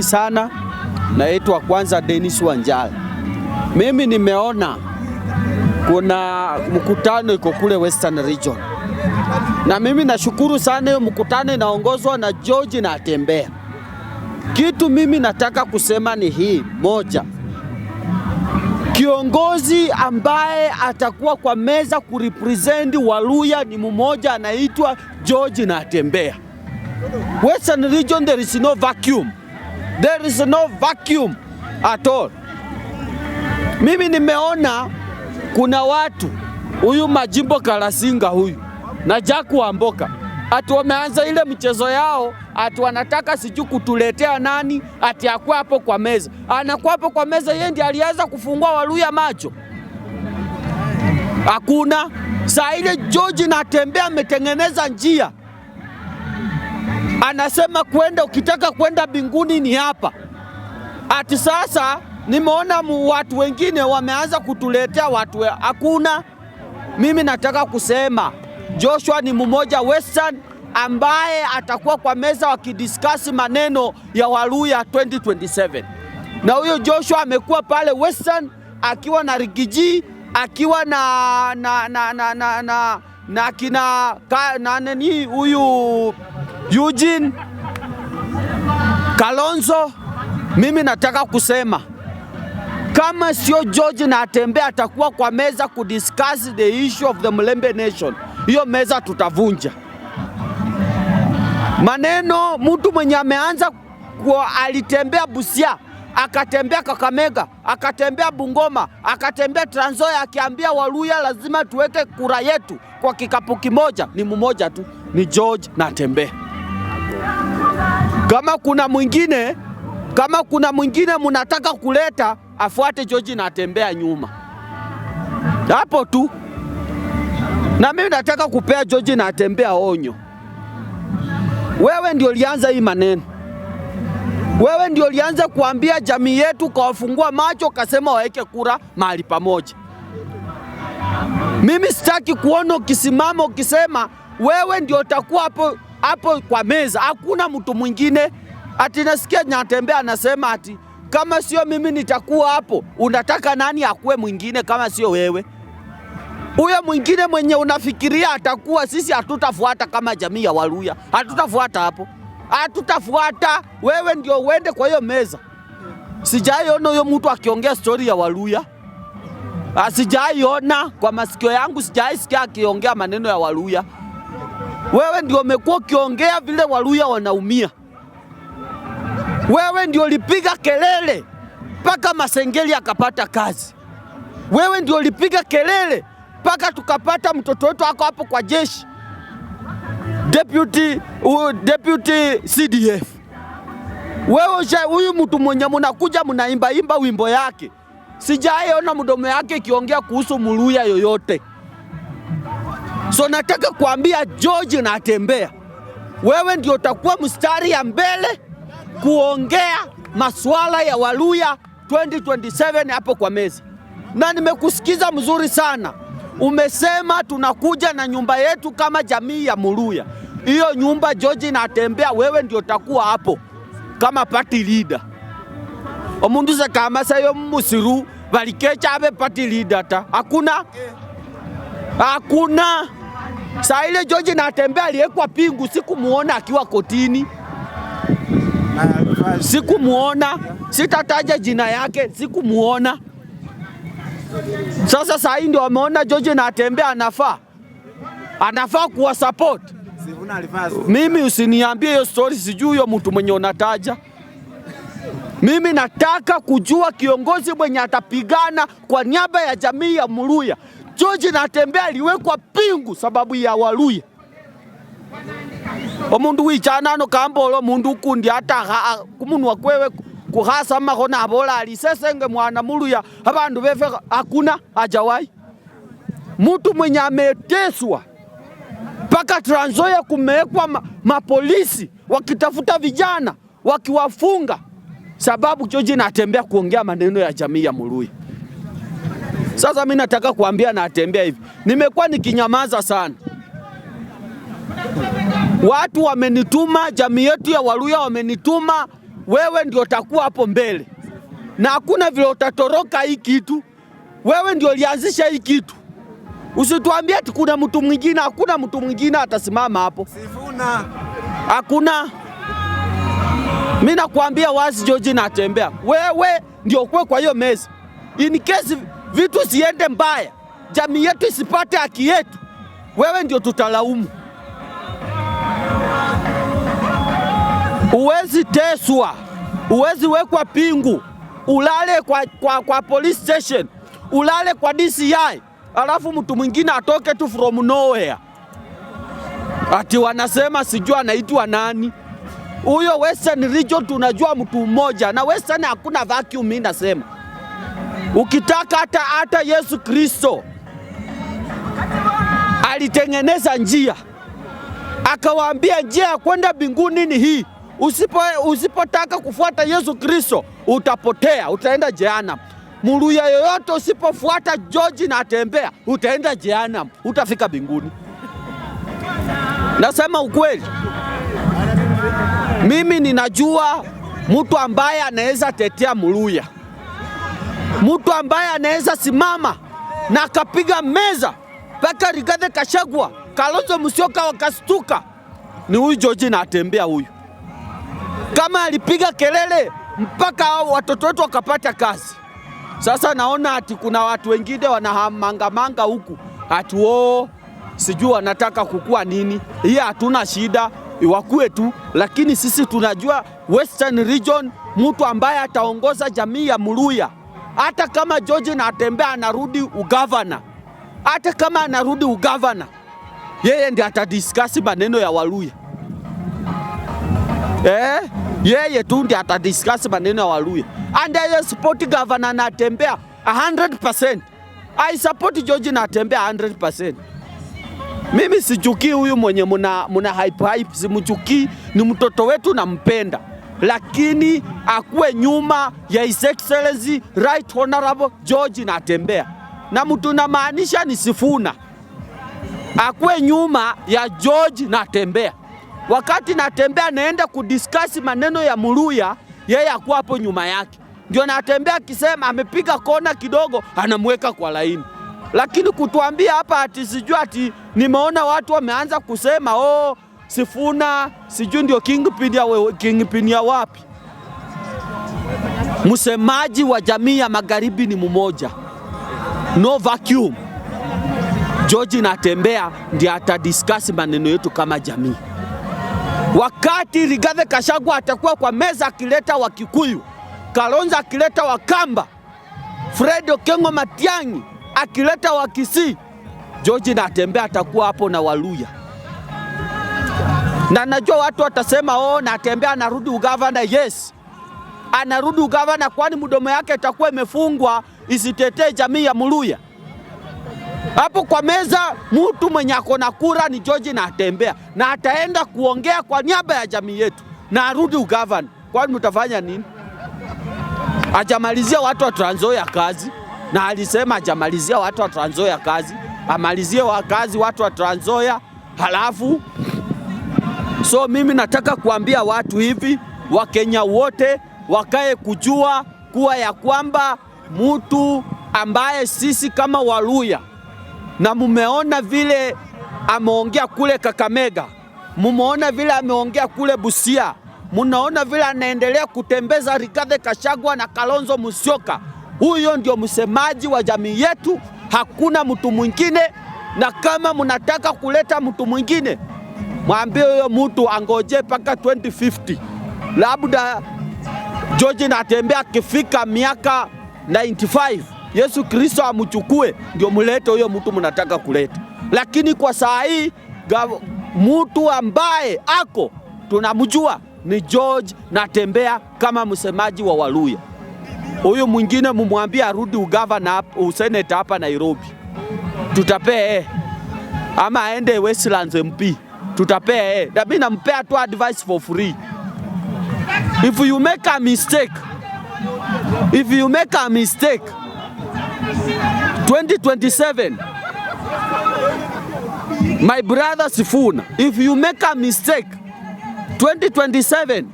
Sana naitwa kwanza Dennis Wanjala. Mimi nimeona kuna mkutano iko kule Western Region, na mimi nashukuru sana hiyo mkutano inaongozwa na George Natembeya. Kitu mimi nataka kusema ni hii moja, kiongozi ambaye atakuwa kwa meza kurepresent Waluya ni mmoja anaitwa George Natembeya. Western Region there is no vacuum. There is no vacuum at all. Mimi nimeona kuna watu huyu Majimbo Kalasinga huyu na Jack Wamboka ati wameanza ile mchezo yao, ati wanataka siju kutuletea nani ati akwa hapo kwa meza. Anakuwa hapo kwa meza, yeye ndiye alianza kufungua Waluya macho. Hakuna. Saa ile George Natembeya ametengeneza njia. Anasema ukitaka kwenda mbinguni ni hapa. Ati sasa nimeona watu wengine wameanza kutuletea watu. Hakuna. Mimi nataka kusema Joshua ni mmoja Western ambaye atakuwa kwa meza wakidiscuss maneno ya Waluya 2027. Na huyo Joshua amekuwa pale Western akiwa na Rigiji, akiwa na kina nani huyu Eugene Kalonzo. Mimi nataka kusema kama sio George Natembeya atakuwa kwa meza kudiscuss the issue of the Mulembe Nation, hiyo meza tutavunja. Maneno mtu mwenye ameanza alitembea Busia, akatembea Kakamega, akatembea Bungoma, akatembea Trans Nzoia akiambia Waluya lazima tuweke kura yetu kwa kikapu kimoja, ni mmoja tu, ni George Natembeya. Kama kuna mwingine mnataka kuleta, afuate George Natembeya nyuma. Hapo tu. Na mimi nataka kupea George Natembeya onyo. Wewe ndio ulianza hii maneno. Wewe ndio ulianza kuambia jamii yetu kawafungua macho, kasema waweke kura mahali pamoja. Mimi sitaki kuona ukisimama ukisema wewe ndio utakuwa hapo kwa meza. Hakuna mtu mwingine. Ati nasikia Natembeya anasema ati kama sio mimi nitakuwa hapo. Unataka nani akuwe mwingine kama sio wewe? Huyo mwingine mwenye unafikiria atakuwa, sisi hatutafuata kama jamii ya Waluya. Hatutafuata hapo. Hatutafuata. Wewe ndio uende kwa hiyo meza. Sijaiona huyo mtu akiongea story ya Waluya. Sijaiona kwa masikio yangu, sijaisikia akiongea maneno ya Waluya. Wewe ndio umekuwa ukiongea vile Waluya wanaumia. Wewe ndio ulipiga kelele mpaka Masengeli akapata kazi. Wewe ndio ulipiga kelele mpaka tukapata mtoto wetu ako hapo kwa jeshi, deputy CDF. Wewe huyu mtu mwenye mnakuja mnaimba wimbo yake, sijaiona mdomo yake kiongea kuhusu Muluya yoyote. So nataka kuambia George Natembeya, wewe ndio utakuwa mstari ya mbele kuongea masuala ya Waluya 2027 hapo kwa meza. Na nimekusikiza mzuri sana. Umesema tunakuja na nyumba yetu kama jamii ya Muluya. Hiyo nyumba George Natembeya, wewe ndio utakuwa hapo kama party leader. Omundu za kama sayo musiru balikecha abe party leader ta. Hakuna. Saa ile George Natembeya aliyekwa pingu, sikumuona akiwa kotini. Sikumuona, sitataja jina yake, sikumuona. Sasa saa hii ndio wameona George Natembeya anafaa kuwa support. Mimi usiniambie hiyo story, sijui hiyo mtu mwenye unataja. Mimi nataka kujua kiongozi mwenye atapigana kwa niaba ya jamii ya Muluya. George Natembeya aliwekwa pingu sababu ya Waluya. Omundu wichanano kambolo mundu kundi hata kumunwa kwewe kuhasa mahona abola alisesenge mwana Muluya abandu befe. Hakuna, hajawai. Mtu mwenye ameteswa mpaka Trans Nzoia kumewekwa mapolisi wakitafuta vijana wakiwafunga sababu George Natembeya kuongea maneno ya jamii ya Muluya. Sasa mimi nataka kuambia Natembeya hivi, nimekuwa nikinyamaza sana. Watu wamenituma, jamii yetu ya Waluya wamenituma wewe ndio utakuwa hapo mbele, na hakuna vile utatoroka hii kitu. Wewe ndio ulianzisha hii kitu. Usituambie ati kuna mtu mwingine. Hakuna mtu mwingine atasimama hapo. Sifuna. Hakuna. Mimi nakwambia wazi, George Natembeya, wewe ndio kwa hiyo meza. In case vitu siende mbaya, jamii yetu isipate haki yetu, wewe ndio tutalaumu. Uwezi teswa, uwezi wekwa pingu, ulale kwa police station, ulale kwa DCI, alafu mtu mwingine atoke tu from nowhere ati wanasema sijua anaitwa nani. Huyo Western region tunajua mtu mmoja, na Western hakuna vacuum. Mimi nasema ukitaka hata Yesu Kristo alitengeneza njia, akawaambia njia ya kwenda mbinguni ni hii. Usipotaka kufuata Yesu Kristo utapotea, utaenda jehanamu. Muluya yoyote usipofuata George Natembeya utaenda jehanamu, utafika mbinguni. Nasema ukweli. Mimi ninajua mtu ambaye anaweza tetea Muluya, mtu ambaye anaweza simama na akapiga meza mpaka Rigathi Gachagua, Kalonzo Musyoka wakastuka, ni huyu George Natembeya. Huyu kama alipiga kelele mpaka watoto wetu wakapata kazi. Sasa naona ati kuna watu wengine wanamangamanga huku ati sijui wanataka kukua nini. Hii hatuna shida, iwakue tu, lakini sisi tunajua Western region mtu ambaye ataongoza jamii ya Muluya. Hata kama George Natembeya anarudi ugavana, hata kama anarudi ugavana, yeye ndiye atadiscuss maneno ya Waluya. Yeye tu ndiye atadiscuss maneno ya Waluya. And I support Governor Natembeya 100%. I support George Natembeya 100%. Mimi sichukii huyu mwenye muna hype, simuchukii, ni mtoto wetu nampenda. Lakini akuwe nyuma ya His Excellency Right Honorable George Natembeya. Na mtu namaanisha ni Sifuna. Akuwe nyuma ya George Natembeya. Wakati Natembeya anaenda kudiscuss maneno ya Muluya, yeye akuwa hapo nyuma yake. Ndio Natembeya akisema amepiga kona kidogo, anamweka kwa laini. Lakini kutuambia hapa ati sijui ati nimeona watu wameanza kusema Sifuna sijui ndio kingpin ya wapi. Msemaji wa jamii ya magharibi ni mmoja, no vacuum. George Natembeya ndiye atadiscuss maneno yetu kama jamii. Wakati Rigathi Gachagua atakuwa kwa meza akileta Wakikuyu, Kalonzo akileta Wakamba, Fred Okengo Matiang'i akileta Wakisii, George Natembeya atakuwa hapo na Waluya. Na najua watu watasema Natembeya anarudi ugavana. Yes, anarudi ugavana, kwani mdomo yake itakuwa imefungwa isitetee jamii ya Muluya. Hapo kwa meza mtu mwenye akona kura ni George Natembeya, na ataenda kuongea kwa niaba ya jamii yetu na arudi ugavana. Kwani mtafanya nini? Ajamalizia watu wa Trans Nzoia kazi, na alisema ajamalizia watu wa Trans Nzoia kazi, amalizie kazi watu wa Trans Nzoia halafu. So mimi nataka kuambia watu hivi, Wakenya wote wakae kujua kuwa ya kwamba mtu ambaye sisi kama Waluya, na mumeona vile ameongea kule Kakamega, mumeona vile ameongea kule Busia, munaona vile anaendelea kutembeza Rigathi Gachagua na Kalonzo Musyoka. Huyo ndio msemaji wa jamii yetu, hakuna mtu mwingine. Na kama munataka kuleta mtu mwingine, mwambie huyo mtu angoje paka 2050. Labda George Natembeya akifika miaka 95, Yesu Kristo amchukue, ndio mulete huyo mtu munataka kuleta. Lakini kwa saa hii mtu ambaye tunamjua ni George Natembeya kama msemaji wa Waluya. Huyu mwingine mumwambie arudi ugavana useneta hapa Nairobi, tutapee. Ama aende Westlands MP, tutapee. Na mimi nampea tu advice for free. If you make a mistake 2027, my brother Sifuna, if you make a mistake 2027,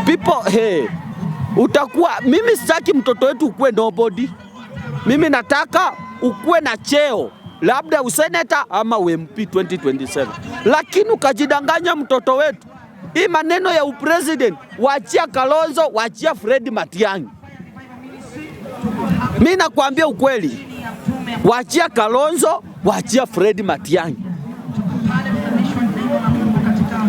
people, hey, utakuwa, mimi sitaki mtoto wetu ukue nobody. Mimi nataka ukue na cheo, labda useneta ama UMP 2027. Lakini ukajidanganya mtoto wetu. Hii maneno ya upresident, wachia Kalonzo, wachia Fred Matiang'i. Mimi nakwambia ukweli, wachia Kalonzo, wachia Fred Matiang'i,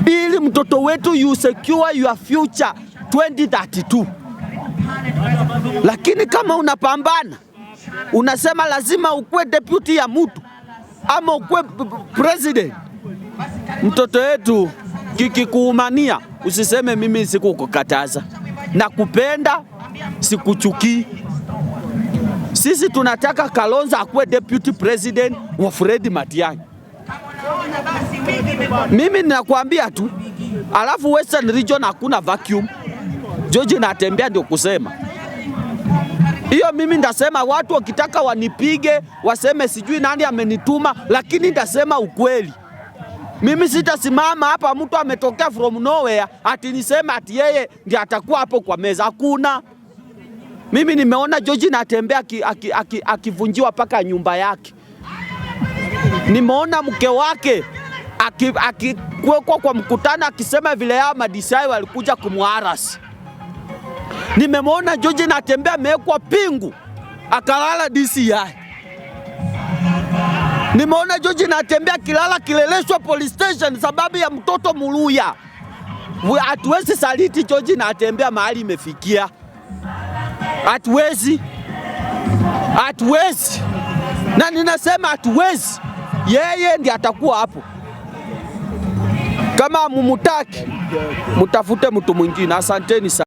ili mtoto wetu you secure your future 2032. Lakini kama unapambana, unasema lazima ukue deputy ya mtu ama ukue president, mtoto wetu kikikuumania, usiseme mimi sikukukataza. Nakupenda, sikuchukii. Sisi tunataka Kalonzo akue deputy president wa Fred Matiang'i. Mimi ninakwambia tu, alafu Western Region hakuna vacuum. George Natembeya ndio kusema hiyo. Mimi ndasema watu wakitaka wanipige, waseme sijui nani amenituma, lakini ndasema ukweli. Mimi sitasimama hapa mtu ametokea from nowhere ati niseme ati yeye ndiye atakuwa hapo kwa meza. Hakuna. Mimi nimeona George Natembeya akivunjiwa paka nyumba yake. Nimeona mke wake akikuwekwa kwa mkutano akisema vile ya madisai walikuja kumharasi. Nimemwona George Natembeya amewekwa pingu akalala DCI. Nimeona George Natembeya kilala kileleshwa police station sababu ya mtoto Muluya. Hatuwezi saliti George Natembeya mahali imefikia. Hatuwezi. Na ninasema hatuwezi. Yeye ndiye atakuwa hapo. Kama mumutaki, mutafute mtu mwingine. Asanteni sana.